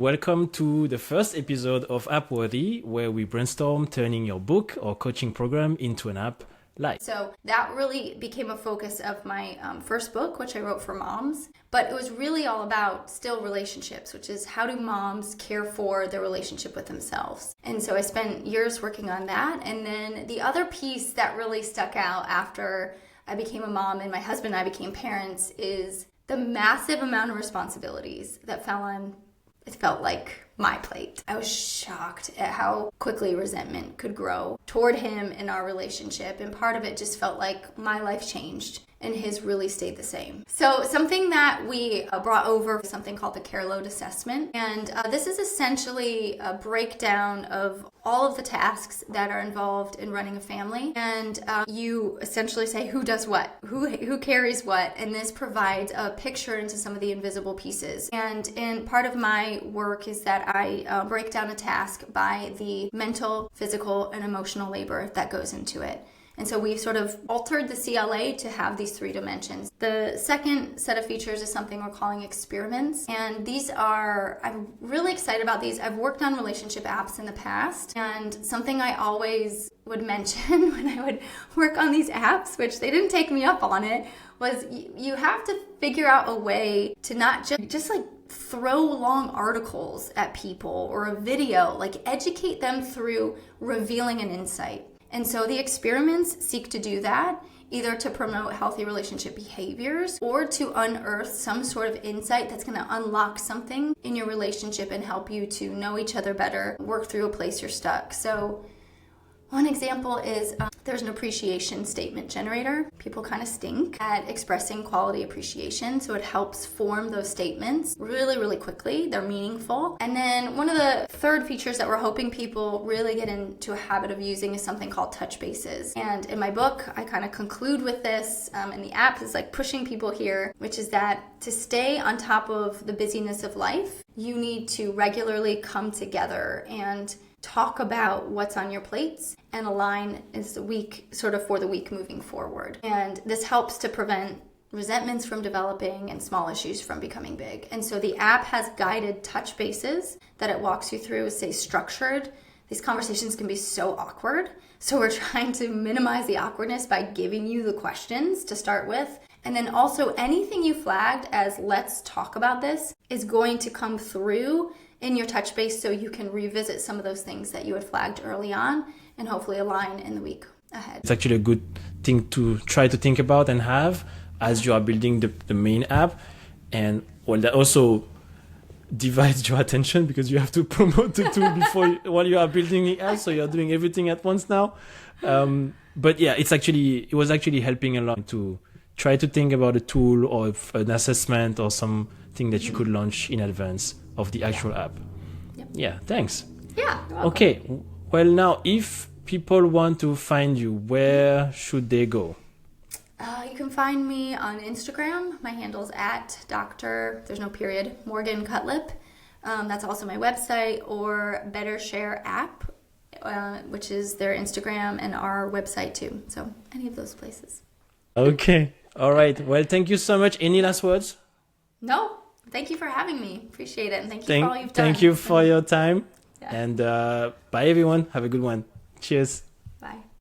Welcome to the first episode of AppWorthy, where we brainstorm turning your book or coaching program into an app live. So that really became a focus of my first book, which I wrote for moms. But it was really all about still relationships, which is how do moms care for their relationship with themselves? And so I spent years working on that. And then the other piece that really stuck out after I became a mom and my husband and I became parents is the massive amount of responsibilities that fell on, it felt like, my plate. I was shocked at how quickly resentment could grow toward him in our relationship. And part of it just felt like my life changed and his really stayed the same. So something that we brought over, something called the care load assessment. And this is essentially a breakdown of all of the tasks that are involved in running a family. And you essentially say who does what, who carries what. And this provides a picture into some of the invisible pieces. And part of my work is that I break down a task by the mental, physical, and emotional labor that goes into it. And so we've sort of altered the CLA to have these three dimensions. The second set of features is something we're calling experiments. And I'm really excited about these. I've worked on relationship apps in the past. And something I always would mention when I would work on these apps, which they didn't take me up on it, was you have to figure out a way to not just like throw long articles at people or a video, like educate them through revealing an insight. And so the experiments seek to do that, either to promote healthy relationship behaviors or to unearth some sort of insight that's going to unlock something in your relationship and help you to know each other better, work through a place you're stuck. So one example is there's an appreciation statement generator. People kind of stink at expressing quality appreciation, so it helps form those statements really, really quickly. They're meaningful. And then one of the third features that we're hoping people really get into a habit of using is something called touch bases. And in my book, I kind of conclude with this, and the app is like pushing people here, which is that to stay on top of the busyness of life, you need to regularly come together and talk about what's on your plates and align as the week, sort of for the week moving forward. And this helps to prevent resentments from developing and small issues from becoming big. And so the app has guided touch bases that it walks you through, say structured. These conversations can be so awkward. So we're trying to minimize the awkwardness by giving you the questions to start with. And then also anything you flagged as let's talk about this is going to come through in your touch base so you can revisit some of those things that you had flagged early on and hopefully align in the week ahead. It's actually a good thing to try to think about and have as you are building the main app. And well, that also divides your attention because you have to promote the tool while you are building the app. So you're doing everything at once now. But yeah, it was actually helping a lot to try to think about a tool or an assessment or something that you could launch in advance of the actual app. Yep. Yeah, thanks. Yeah. Okay, well now, if people want to find you, where should they go? You can find me on Instagram. My handle's at Dr. There's no period, Morgan Cutlip. That's also my website, or Better Share App, which is their Instagram and our website too. So any of those places. Okay. All right. Well, thank you so much. Any last words? No. Thank you for having me. Appreciate it. And thank you for all you've done. Thank you for your time. Yeah. And bye, everyone. Have a good one. Cheers. Bye.